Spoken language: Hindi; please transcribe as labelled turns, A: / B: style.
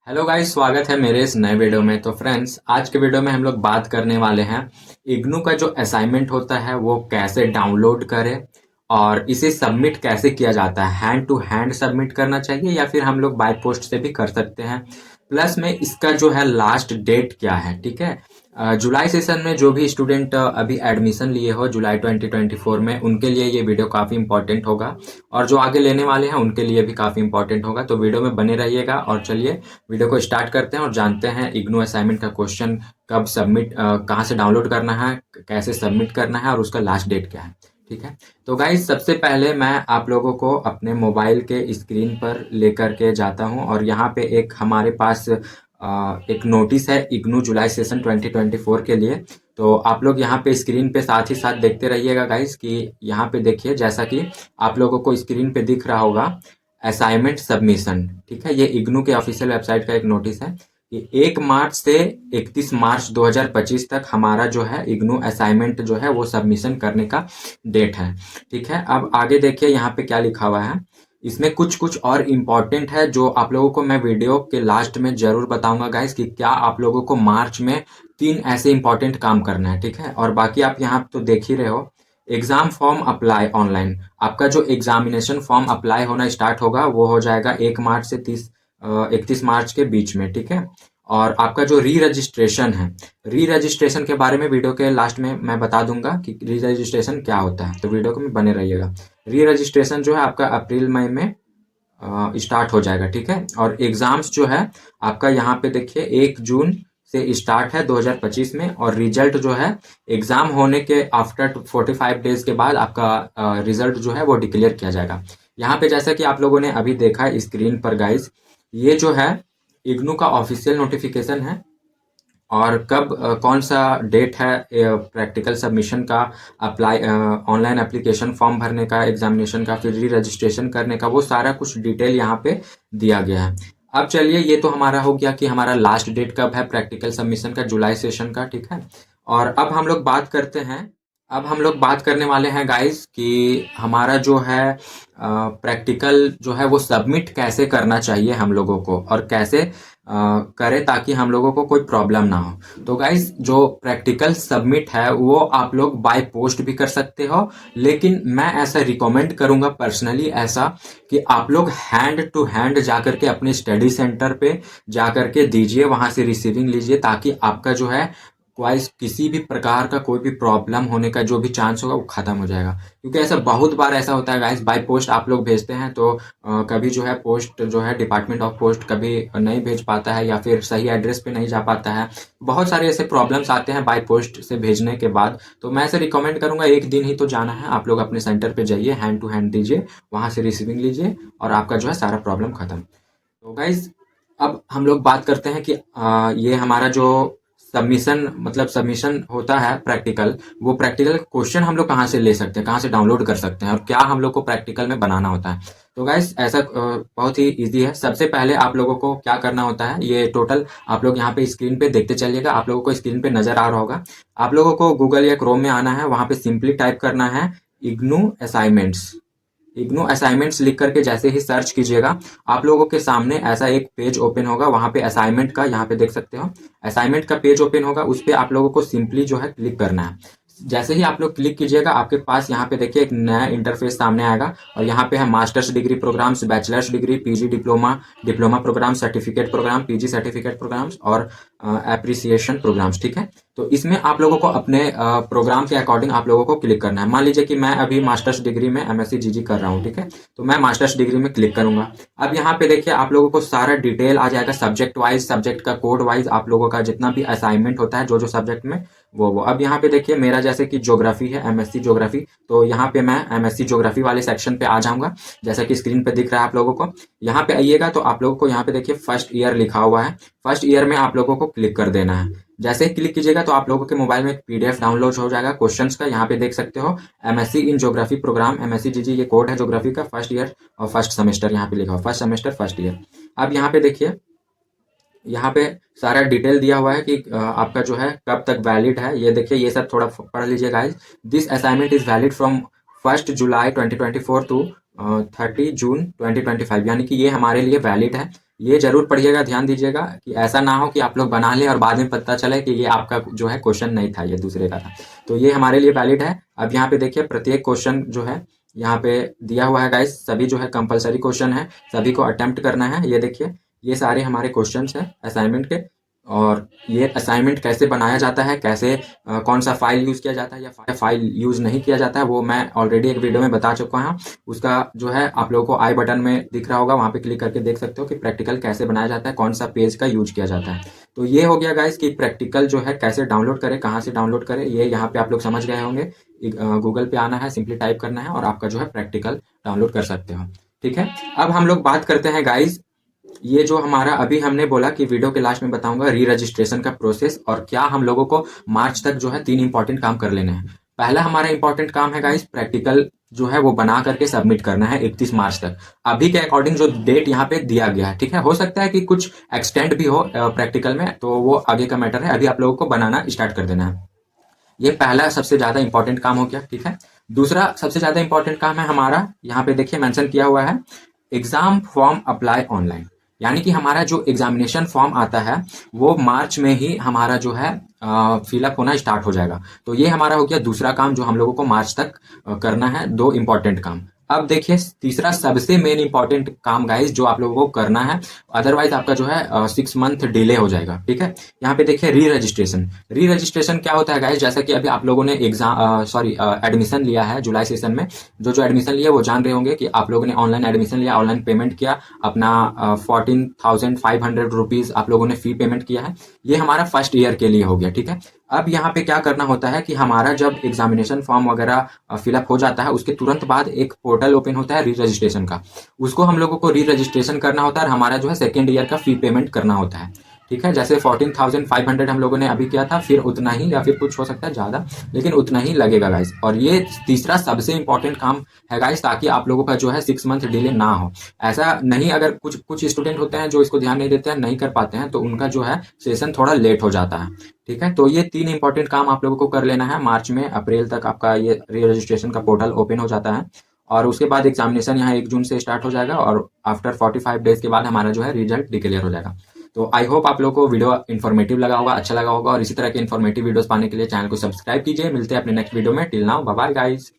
A: हेलो गाइस, स्वागत है मेरे इस नए वीडियो में। तो फ्रेंड्स, आज के वीडियो में हम लोग बात करने वाले हैं इग्नू का जो असाइनमेंट होता है वो कैसे डाउनलोड करें और इसे सबमिट कैसे किया जाता है। हैंड टू हैंड सबमिट करना चाहिए या फिर हम लोग बाय पोस्ट से भी कर सकते हैं। प्लस में इसका जो है लास्ट डेट क्या है, ठीक है। जुलाई सेशन में जो भी स्टूडेंट अभी एडमिशन लिए हो जुलाई 2024 में, उनके लिए ये वीडियो काफ़ी इंपॉर्टेंट होगा और जो आगे लेने वाले हैं उनके लिए भी काफ़ी इंपॉर्टेंट होगा। तो वीडियो में बने रहिएगा और चलिए वीडियो को स्टार्ट करते हैं और जानते हैं इग्नू असाइनमेंट का क्वेश्चन कब सबमिट, कहाँ से डाउनलोड करना है, कैसे सबमिट करना है और उसका लास्ट डेट क्या है। ठीक है, तो गाइज सबसे पहले मैं आप लोगों को अपने मोबाइल के स्क्रीन पर लेकर के जाता हूं और यहाँ पे एक हमारे पास एक नोटिस है इग्नू जुलाई सेशन 2024 के लिए। तो आप लोग यहाँ पे स्क्रीन पे साथ ही साथ देखते रहिएगा गाइज कि यहाँ पे देखिए, जैसा कि आप लोगों को स्क्रीन पे दिख रहा होगा असाइनमेंट सबमिशन। ठीक है, ये इग्नू के ऑफिशियल वेबसाइट का एक नोटिस है कि 1 मार्च से 31 मार्च 2025 तक हमारा जो है इग्नू असाइनमेंट जो है वो सबमिशन करने का डेट है। ठीक है, अब आगे देखिए यहाँ पे क्या लिखा हुआ है। इसमें कुछ कुछ और इम्पोर्टेंट है जो आप लोगों को मैं वीडियो के लास्ट में जरूर बताऊंगा गाइस कि क्या आप लोगों को मार्च में 3 ऐसे इंपॉर्टेंट काम करना है। ठीक है, और बाकी आप यहाँ तो देख ही रहे हो। एग्जाम फॉर्म अप्लाई ऑनलाइन, आपका जो एग्जामिनेशन फॉर्म अप्लाई होना स्टार्ट होगा वो हो जाएगा 1 मार्च से 31 मार्च के बीच में। ठीक है, और आपका जो री रजिस्ट्रेशन है, री रजिस्ट्रेशन के बारे में वीडियो के लास्ट में मैं बता दूंगा कि री रजिस्ट्रेशन क्या होता है, तो वीडियो को में बने रहिएगा। री रजिस्ट्रेशन जो है आपका अप्रैल मई में स्टार्ट हो जाएगा। ठीक है, और एग्जाम्स जो है आपका यहाँ पे देखिए 1 जून से स्टार्ट है 2025 में, और रिजल्ट जो है एग्जाम होने के आफ्टर 45 डेज के बाद आपका रिजल्ट जो है वो डिक्लेयर किया जाएगा। यहाँ पे जैसा कि आप लोगों ने अभी देखा है स्क्रीन पर गाइज, ये जो है इग्नू का ऑफिशियल नोटिफिकेशन है और कब कौन सा डेट है प्रैक्टिकल सबमिशन का, अप्लाई ऑनलाइन एप्लीकेशन फॉर्म भरने का, एग्जामिनेशन का, फिर री रजिस्ट्रेशन करने का, वो सारा कुछ डिटेल यहाँ पे दिया गया है। अब चलिए, ये तो हमारा हो गया कि हमारा लास्ट डेट कब है प्रैक्टिकल सबमिशन का, जुलाई सेशन का। ठीक है, और अब हम लोग बात करने वाले हैं गाइस कि हमारा जो है प्रैक्टिकल जो है वो सबमिट कैसे करना चाहिए हम लोगों को और कैसे करें ताकि हम लोगों को कोई प्रॉब्लम ना हो। तो गाइस, जो प्रैक्टिकल सबमिट है वो आप लोग बाय पोस्ट भी कर सकते हो, लेकिन मैं ऐसा रिकमेंड करूंगा पर्सनली ऐसा कि आप लोग हैंड टू हैंड जाकर के अपने स्टडी सेंटर पे जाकर के दीजिए, वहां से रिसीविंग लीजिए, ताकि आपका जो है किसी भी प्रकार का कोई भी प्रॉब्लम होने का जो भी चांस होगा वो खत्म हो जाएगा। क्योंकि ऐसा बहुत बार ऐसा होता है गाइस, बाय पोस्ट आप लोग भेजते हैं तो कभी जो है पोस्ट जो है डिपार्टमेंट ऑफ पोस्ट कभी नहीं भेज पाता है या फिर सही एड्रेस पे नहीं जा पाता है। बहुत सारे ऐसे प्रॉब्लम्स आते हैं बाय पोस्ट से भेजने के बाद। तो मैं ऐसे रिकमेंड करूंगा एक दिन ही तो जाना है, आप लोग अपने सेंटर पे जाइए, हैंड टू हैंड दीजिए, वहां से रिसीविंग लीजिए और आपका जो है सारा प्रॉब्लम खत्म। तो गाइज, अब हम लोग बात करते हैं कि ये हमारा जो सबमिशन होता है प्रैक्टिकल, वो प्रैक्टिकल क्वेश्चन हम लोग कहाँ से ले सकते हैं, कहाँ से डाउनलोड कर सकते हैं और क्या हम लोग को प्रैक्टिकल में बनाना होता है। तो गाइस, ऐसा बहुत ही इजी है। सबसे पहले आप लोगों को क्या करना होता है, ये टोटल आप लोग यहाँ पे स्क्रीन पे देखते चलिएगा, आप लोगों को स्क्रीन पे नजर आ रहा होगा। आप लोगों को गूगल या क्रोम में आना है, वहां पे सिंपली टाइप करना है इग्नू असाइनमेंट्स। इग्नू असाइनमेंट्स लिख करके जैसे ही सर्च कीजिएगा, आप लोगों के सामने ऐसा एक पेज ओपन होगा, वहां पे असाइनमेंट का यहाँ पे देख सकते हो, असाइनमेंट का पेज ओपन होगा, उस पर आप लोगों को सिंपली जो है क्लिक करना है। जैसे ही आप लोग क्लिक कीजिएगा, आपके पास यहाँ पे देखिए एक नया इंटरफेस सामने आएगा और यहाँ पे है masters degree programs, bachelors degree, PG diploma, diploma program, certificate program, PG certificate programs और एप्रिसिएशन प्रोग्राम्स। ठीक है, तो इसमें आप लोगों को अपने प्रोग्राम के अकॉर्डिंग आप लोगों को क्लिक करना है। मान लीजिए कि मैं अभी मास्टर्स डिग्री में एमएससी जीजी कर रहा हूँ। ठीक है, तो मैं मास्टर्स डिग्री में क्लिक करूंगा। अब यहाँ पे देखिए आप लोगों को सारा डिटेल आ जाएगा, सब्जेक्ट वाइज, सब्जेक्ट का कोड वाइज, आप लोगों का जितना भी असाइनमेंट होता है जो जो सब्जेक्ट में वो अब यहाँ पे देखिए मेरा जैसे कि ज्योग्राफी है, एमएससी ज्योग्राफी, तो यहाँ पे मैं एमएससी ज्योग्राफी वाले सेक्शन पे आ जाऊंगा, जैसा कि स्क्रीन पे दिख रहा है आप लोगों को। यहाँ पे आइएगा तो आप लोगों को यहाँ पे देखिए फर्स्ट ईयर लिखा हुआ है, फर्स्ट ईयर में आप लोगों को क्लिक कर देना है। जैसे ही क्लिक कीजिएगा तो आप लोगों के मोबाइल में एक पीडीएफ डाउनलोड हो जाएगा क्वेश्चंस का, यहाँ पे देख सकते हो MSc in geography program, MSc GG, ये कोड है ज्योग्राफी का, फर्स्ट ईयर और फर्स्ट सेमेस्टर यहाँ पे लिखा हुआ, फर्स्ट सेमेस्टर फर्स्ट ईयर। अब यहाँ पे देखिए, यहाँ पे सारा डिटेल दिया हुआ है कि आपका जो है कब तक वैलिड है। ये देखिए, ये सब थोड़ा पढ़ लीजिए guys. This assignment is valid from 1 July 2024 to 30 June 2025, यानी कि ये हमारे लिए वैलिड है ये जरूर पढ़िएगा, ध्यान दीजिएगा कि ऐसा ना हो कि आप लोग बना लें और बाद में पता चले कि ये आपका जो है क्वेश्चन नहीं था, ये दूसरे का था। तो ये हमारे लिए वैलिड है। अब यहाँ पे देखिए प्रत्येक क्वेश्चन जो है यहाँ पे दिया हुआ है गाइस, सभी जो है कंपलसरी क्वेश्चन है, सभी को अटेम्प्ट करना है। ये देखिए ये सारे हमारे क्वेश्चन हैं असाइनमेंट के। और ये असाइनमेंट कैसे बनाया जाता है, कैसे कौन सा फाइल यूज़ किया जाता है या फाइल यूज़ नहीं किया जाता है, वो मैं ऑलरेडी एक वीडियो में बता चुका हूँ। उसका जो है आप लोगों को आई बटन में दिख रहा होगा, वहाँ पे क्लिक करके देख सकते हो कि प्रैक्टिकल कैसे बनाया जाता है, कौन सा पेज का यूज किया जाता है। तो ये हो गया गाइस कि प्रैक्टिकल जो है कैसे डाउनलोड करें, कहाँ से डाउनलोड करें, ये यहाँ पे आप लोग समझ गए होंगे। गूगल पे आना है, सिंपली टाइप करना है और आपका जो है प्रैक्टिकल डाउनलोड कर सकते हो। ठीक है, अब हम लोग बात करते हैं गाइस, ये जो हमारा अभी हमने बोला कि वीडियो के लास्ट में बताऊंगा री रजिस्ट्रेशन का प्रोसेस और क्या हम लोगों को मार्च तक जो है 3 इंपॉर्टेंट काम कर लेने हैं। पहला हमारा इंपॉर्टेंट काम है गाइस, प्रैक्टिकल जो है वो बना करके सबमिट करना है 31 मार्च तक। अभी के अकॉर्डिंग जो डेट यहाँ पे दिया गया है, ठीक है, हो सकता है कि कुछ एक्सटेंड भी हो प्रैक्टिकल में, तो वो आगे का मैटर है। अभी आप लोगों को बनाना स्टार्ट कर देना है। ये पहला सबसे ज्यादा इंपॉर्टेंट काम हो गया। ठीक है, दूसरा सबसे ज्यादा इंपॉर्टेंट काम है हमारा, यहाँ पे देखिए मेंशन किया हुआ है, एग्जाम फॉर्म अप्लाई ऑनलाइन। यानी कि हमारा जो एग्जामिनेशन फॉर्म आता है वो मार्च में ही हमारा जो है फिलअप होना स्टार्ट हो जाएगा। तो ये हमारा हो गया दूसरा काम जो हम लोगों को मार्च तक करना है, 2 इंपॉर्टेंट काम। अब देखिए तीसरा सबसे मेन इंपॉर्टेंट काम गाइस जो आप लोगों को करना है, अदरवाइज आपका जो है 6 मंथ डिले हो जाएगा। ठीक है, यहाँ पे देखिए री रजिस्ट्रेशन। री रजिस्ट्रेशन क्या होता है गाइस, जैसा कि अभी आप लोगों ने एडमिशन लिया है जुलाई सेशन में, जो एडमिशन लिया वो जान रहे होंगे कि आप लोगों ने ऑनलाइन एडमिशन लिया, ऑनलाइन पेमेंट किया, अपना 14,500 रुपीज आप लोगों ने फी पेमेंट किया है। ये हमारा फर्स्ट ईयर के लिए हो गया। ठीक है, अब यहाँ पे क्या करना होता है कि हमारा जब एग्जामिनेशन फॉर्म वगैरह फिलअप हो जाता है उसके तुरंत बाद एक पोर्टल ओपन होता है री रजिस्ट्रेशन का, उसको हम लोगों को री रजिस्ट्रेशन करना होता है और हमारा जो है सेकेंड ईयर का फी पेमेंट करना होता है। ठीक है, जैसे 14,500 हम लोगों ने अभी किया था, फिर उतना ही या फिर कुछ हो सकता है ज्यादा, लेकिन उतना ही लगेगा गाइस। और ये तीसरा सबसे इंपॉर्टेंट काम है गाइस, ताकि आप लोगों का जो है 6 मंथ डिले ना हो। ऐसा नहीं, अगर कुछ स्टूडेंट होते हैं जो इसको ध्यान नहीं देते हैं, नहीं कर पाते हैं, तो उनका जो है सेशन थोड़ा लेट हो जाता है। ठीक है, तो ये 3 इंपॉर्टेंट काम आप लोगों को कर लेना है मार्च में। अप्रैल तक आपका ये री रजिस्ट्रेशन का पोर्टल ओपन हो जाता है और उसके बाद एग्जामिनेशन यहाँ 1 जून से स्टार्ट हो जाएगा और आफ्टर 45 डेज के बाद हमारा जो है रिजल्ट डिक्लेयर हो जाएगा। तो आई होप आप लोगों को वीडियो इन्फॉर्मेटिव लगा होगा, अच्छा लगा होगा, और इसी तरह के इन्फॉर्मेटिव वीडियोस पाने के लिए चैनल को सब्सक्राइब कीजिए। मिलते हैं अपने नेक्स्ट वीडियो में। Till now bye bye guys.